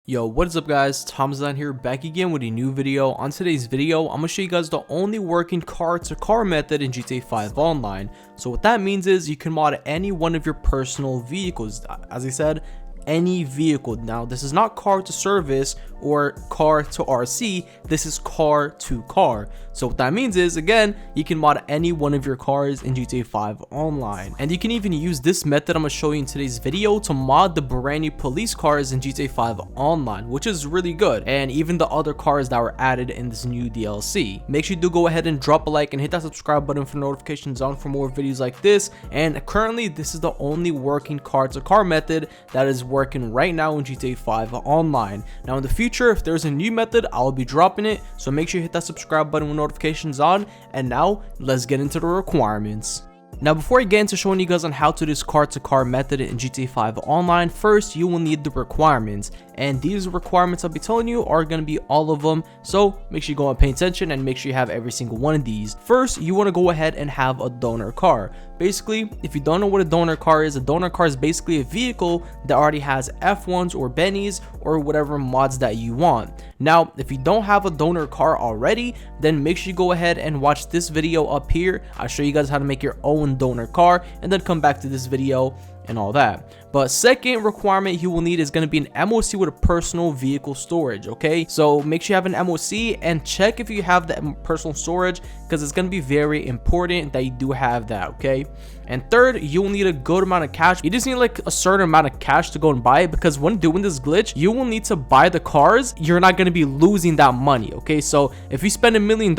Yo, what is up guys, Tiimedesign here, back again with a new video. On today's video, I'm going to show you guys the only working car-to-car method in GTA 5 Online. So what that means is you can mod any one of your personal vehicles. As I said, any vehicle. Now this is not car to service or car to RC, this is car to car. So what that means is, again, you can mod any one of your cars in GTA 5 Online, and you can even use this method I'm going to show you in today's video to mod the brand new police cars in GTA 5 Online, which is really good, and even the other cars that were added in this new DLC. Make sure you do go ahead and drop a like and hit that subscribe button for notifications on for more videos like this. And currently this is the only working car to car method that is working right now in GTA 5 Online. Now in the future, if there's a new method, I'll be dropping it, so make sure you hit that subscribe button with notifications on. And now let's get into the requirements. Now before I get into showing you guys on how to do this car-to-car method in GTA 5 Online, first you will need the requirements, and these requirements I'll be telling you are going to be all of them, so make sure you go and pay attention and make sure you have every single one of these. First, you want to go ahead and have a donor car. Basically, if you don't know what a donor car is basically a vehicle that already has F1s or Bennies or whatever mods that you want. Now, if you don't have a donor car already, then make sure you go ahead and watch this video up here. I'll show you guys how to make your own donor car and then come back to this video and all that. But second requirement you will need is going to be an MOC with a personal vehicle storage. Okay, so make sure you have an MOC and check if you have the personal storage, because it's going to be very important that you do have that. Okay, and third, you will need a good amount of cash. You just need like a certain amount of cash to go and buy it, because when doing this glitch, you will need to buy the cars. You're not going to be losing that money. Okay, so if you spend $1 million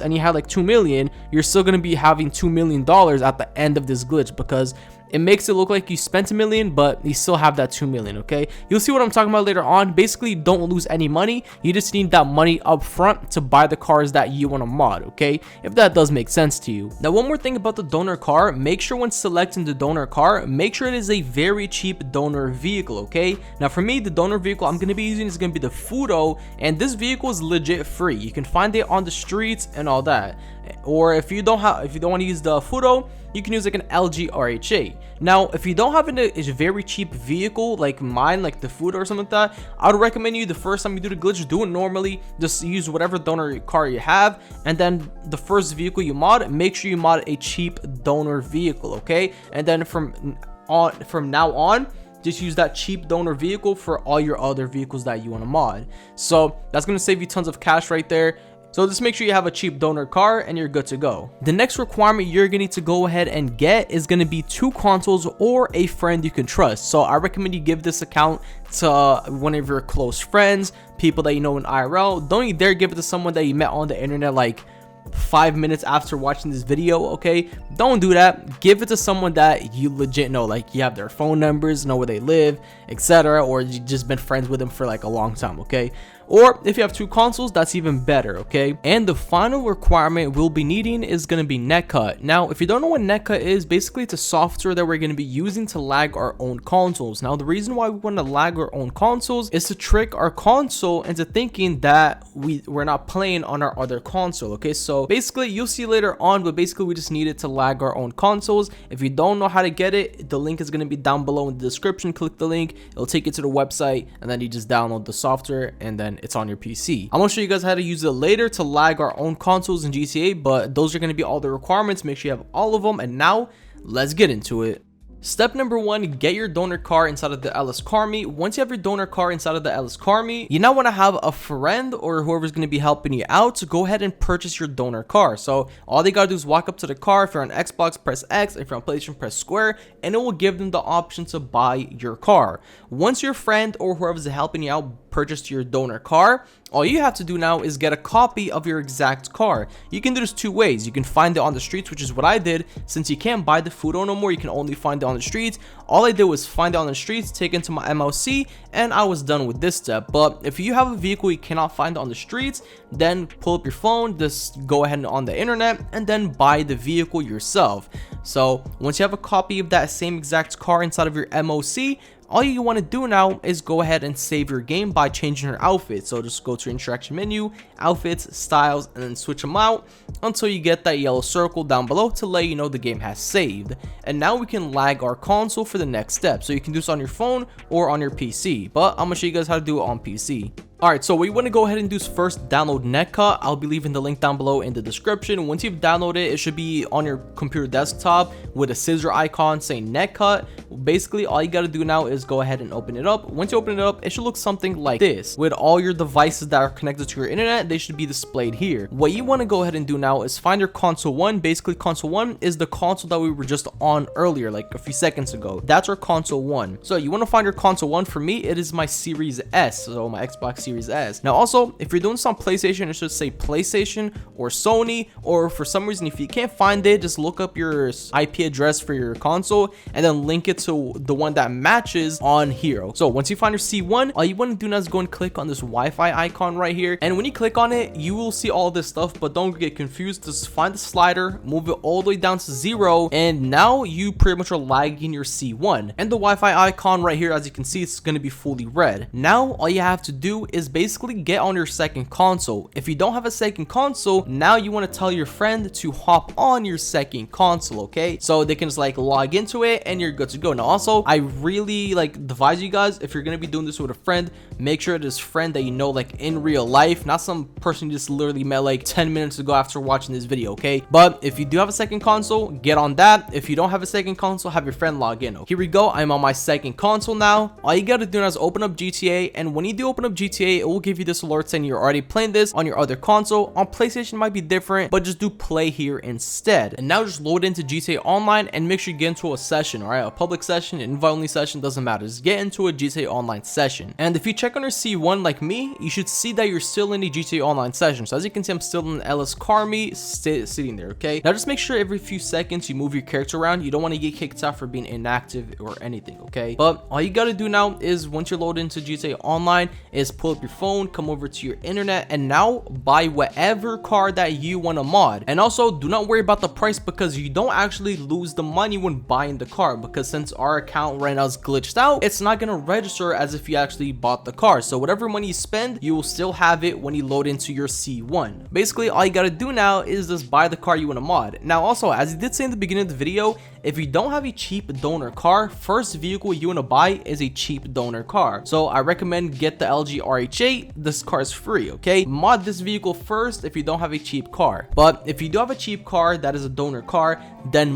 and you have like 2 million, you're still going to be having $2 million at the end of this glitch, because it makes it look like you spent $1 million, but you still have that 2 million. Okay, you'll see what I'm talking about later on. Basically, don't lose any money. You just need that money up front to buy the cars that you want to mod. Okay, if that does make sense to you. Now, one more thing about the donor car, make sure when selecting the donor car, make sure it is a very cheap donor vehicle. Okay, now for me, the donor vehicle I'm going to be using is going to be the Fudo, and this vehicle is legit free. You can find it on the streets and all that. Or if you don't want to use the Fudo, you can use like an LG RHA. Now, if you don't have a very cheap vehicle like mine, like the Fudo or something like that, I would recommend you the first time you do the glitch, do it normally. Just use whatever donor car you have, and then the first vehicle you mod, make sure you mod a cheap donor vehicle. Okay, and then from now on, just use that cheap donor vehicle for all your other vehicles that you want to mod. So that's going to save you tons of cash right there. So just make sure you have a cheap donor car and you're good to go. The next requirement you're going to need to go ahead and get is going to be 2 consoles or a friend you can trust. So I recommend you give this account to one of your close friends, people that you know in IRL. Don't you dare give it to someone that you met on the internet like 5 minutes after watching this video. Okay, don't do that. Give it to someone that you legit know, like you have their phone numbers, know where they live, etc., or you just been friends with them for like a long time. Okay, or if you have 2 consoles, that's even better. Okay, and the final requirement we'll be needing is going to be netcut. Now, if you don't know what netcut is, basically it's a software that we're going to be using to lag our own consoles. Now, the reason why we want to lag our own consoles is to trick our console into thinking that we're not playing on our other console. Okay, so basically you'll see later on, but basically we just need it to lag our own consoles. If you don't know how to get it, the link is going to be down below in the description. Click the link, it'll take you to the website, and then you just download the software and then it's on your PC. I'm gonna show you guys how to use it later to lag our own consoles in GTA, but those are going to be all the requirements. Make sure you have all of them, and now let's get into it. Step number 1, get your donor car inside of the LS car meet. Once you have your donor car inside of the LS car meet, you now want to have a friend or whoever's going to be helping you out to go ahead and purchase your donor car. So all they got to do is walk up to the car. If you're on Xbox, press X. If you're on PlayStation, press square, and it will give them the option to buy your car. Once your friend or whoever's helping you out purchased your donor car, all you have to do now is get a copy of your exact car. You can do this 2 ways. You can find it on the streets, which is what I did. Since you can't buy the Fudo no more, you can only find it on the streets. All I did was find it on the streets, take it to my MOC, and I was done with this step. But if you have a vehicle you cannot find on the streets, then pull up your phone, just go ahead and on the internet, and then buy the vehicle yourself. So once you have a copy of that same exact car inside of your MOC, all you want to do now is go ahead and save your game by changing your outfit. So just go to your interaction menu, outfits, styles, and then switch them out until you get that yellow circle down below to let you know the game has saved. And now we can lag our console for the next step. So you can do this on your phone or on your PC, but I'm gonna show you guys how to do it on PC. Alright, so what you want to go ahead and do is first download Netcut. I'll be leaving the link down below in the description. Once you've downloaded it, it should be on your computer desktop with a scissor icon saying Netcut. Basically, all you got to do now is go ahead and open it up. Once you open it up, it should look something like this. With all your devices that are connected to your internet, they should be displayed here. What you want to go ahead and do now is find your console 1. Basically, console 1 is the console that we were just on earlier, like a few seconds ago. That's our console 1. So you want to find your console 1. For me, it is my Series S, so my Xbox Series S. Now also, if you're doing this on PlayStation, it should say PlayStation or Sony, or for some reason if you can't find it, just look up your IP address for your console and then link it to the one that matches on here. So once you find your C1, all you want to do now is go and click on this Wi-Fi icon right here, and when you click on it, you will see all this stuff, but don't get confused. Just find the slider, move it all the way down to 0, and now you pretty much are lagging your C1, and the Wi-Fi icon right here, as you can see, it's going to be fully red. Now all you have to do is basically get on your second console. If you don't have a second console, now you want to tell your friend to hop on your second console, okay? So they can just like log into it and you're good to go. Now also, I really like advise you guys, if you're gonna be doing this with a friend, make sure it is a friend that you know like in real life, not some person you just literally met like 10 minutes ago after watching this video, okay? But if you do have a second console, get on that. If you don't have a second console, have your friend log in. Here we go. I'm on my second console now. All you gotta do now is open up GTA, and when you do open up GTA, it will give you this alert saying you're already playing this on your other console. On PlayStation it might be different, but just do play here instead. And now just load into GTA Online and make sure you get into a session, alright? A public session, an invite only session, doesn't matter. Just get into a GTA Online session. And if you check on your C1 like me, you should see that you're still in the GTA Online session. So as you can see, I'm still in LS Car Me, sitting there, okay? Now just make sure every few seconds you move your character around. You don't want to get kicked out for being inactive or anything, okay? But all you gotta do now is once you're loaded into GTA Online is pull up your phone, come over to your internet, and now buy whatever car that you want to mod. And also do not worry about the price, because you don't actually lose the money when buying the car, because since our account right now is glitched out, it's not going to register as if you actually bought the car. So whatever money you spend, you will still have it when you load into your C1. Basically all you got to do now is just buy the car you want to mod. Now also, as I did say in the beginning of the video, if you don't have a cheap donor car, first vehicle you want to buy is a cheap donor car. So I recommend get the LG RH8. This car is free, okay? Mod this vehicle first if you don't have a cheap car. But if you do have a cheap car that is a donor car, then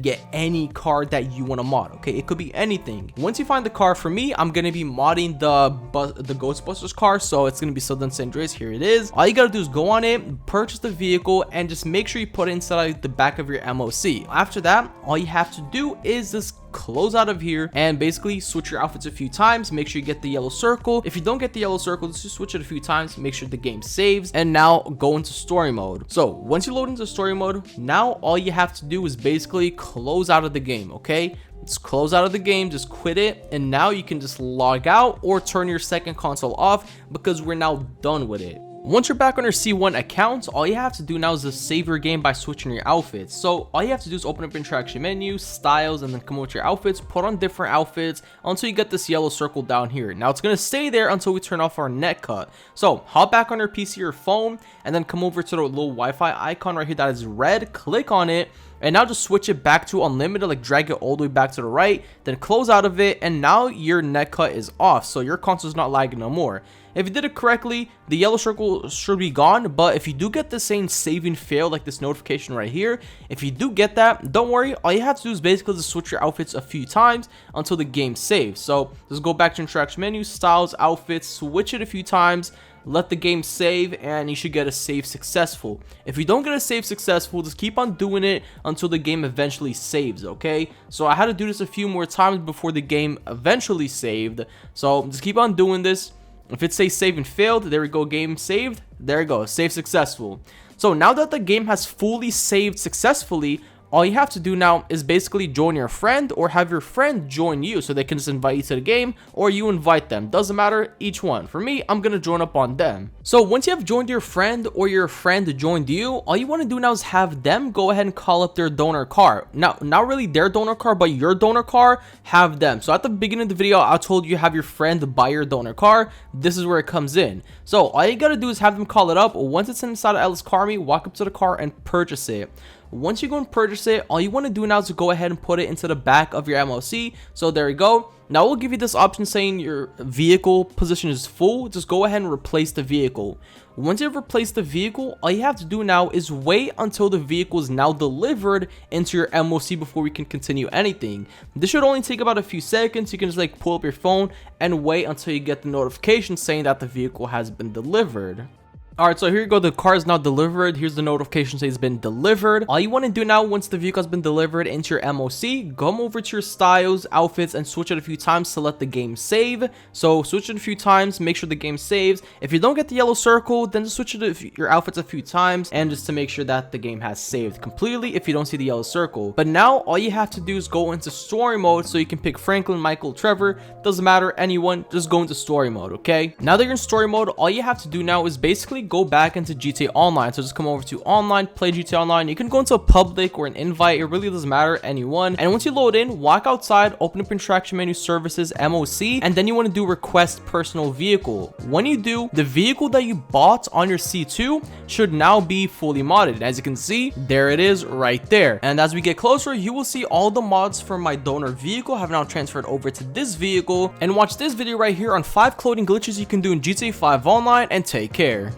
get any car that you want to mod, okay? It could be anything. Once you find the car, for me, I'm gonna be modding the Ghostbusters car, so it's gonna be Southern San Andreas. Here it is. All you gotta do is go on it, purchase the vehicle, and just make sure you put it inside the back of your MOC. After that, all you have to do is just close out of here and basically switch your outfits a few times. Make sure you get the yellow circle. If you don't get the yellow circle, just switch it a few times, make sure the game saves, and now go into story mode. So once you load into story mode, now all you have to do is basically close out of the game, okay? Just close out of the game, just quit it, and now you can just log out or turn your second console off, because we're now done with it. Once you're back on your C1 account, all you have to do now is just save your game by switching your outfits. So all you have to do is open up your interaction menu, styles, and then come over to your outfits, put on different outfits until you get this yellow circle down here. Now it's going to stay there until we turn off our Netcut. So hop back on your PC or phone and then come over to the little Wi-Fi icon right here that is red, click on it, and now just switch it back to unlimited, like drag it all the way back to the right, then close out of it, and now your Netcut is off, so your console is not lagging no more. If you did it correctly, the yellow circle should be gone, but if you do get the same saving fail, like this notification right here, if you do get that, don't worry, all you have to do is basically just switch your outfits a few times until the game saves. So just go back to interaction menu, styles, outfits, switch it a few times, let the game save, and you should get a save successful. If you don't get a save successful, just keep on doing it until the game eventually saves, okay? So I had to do this a few more times before the game eventually saved, so just keep on doing this. If it says save and failed, there we go, game saved, there we go, save successful. So now that the game has fully saved successfully, all you have to do now is basically join your friend or have your friend join you, so they can just invite you to the game or you invite them. Doesn't matter, each one. For me, I'm gonna join up on them. So once you have joined your friend or your friend joined you, all you want to do now is have them go ahead and call up their donor car. Now, not really their donor car, but your donor car, have them. So at the beginning of the video, I told you have your friend buy your donor car. This is where it comes in. So all you gotta do is have them call it up. Once it's inside of Ellis Car Me, walk up to the car and purchase it. Once you go and purchase it, all you want to do now is to go ahead and put it into the back of your MOC. So there you go. Now we'll give you this option saying your vehicle position is full. Just go ahead and replace the vehicle. Once you've replaced the vehicle, all you have to do now is wait until the vehicle is now delivered into your MOC before we can continue anything. This should only take about a few seconds. You can just like pull up your phone and wait until you get the notification saying that the vehicle has been delivered. Alright, so here you go, the car is now delivered. Here's the notification saying it's been delivered. All you want to do now, once the vehicle has been delivered into your MOC, come over to your styles, outfits, and switch it a few times to let the game save. So switch it a few times, make sure the game saves. If you don't get the yellow circle, then just switch it your outfits a few times, and just to make sure that the game has saved completely if you don't see the yellow circle. But now all you have to do is go into story mode, so you can pick Franklin, Michael, Trevor, doesn't matter, anyone, just go into story mode. Okay, now that you're in story mode, all you have to do now is basically go back into GTA Online. So just come over to online, play GTA Online. You can go into a public or an invite, it really doesn't matter, anyone. And once you load in, walk outside, open up interaction menu, services, MOC, and then you want to do request personal vehicle. When you do, the vehicle that you bought on your C2 should now be fully modded. As you can see, there it is right there. And as we get closer, you will see all the mods from my donor vehicle have now transferred over to this vehicle. And watch this video right here on 5 clothing glitches you can do in GTA 5 Online, and take care.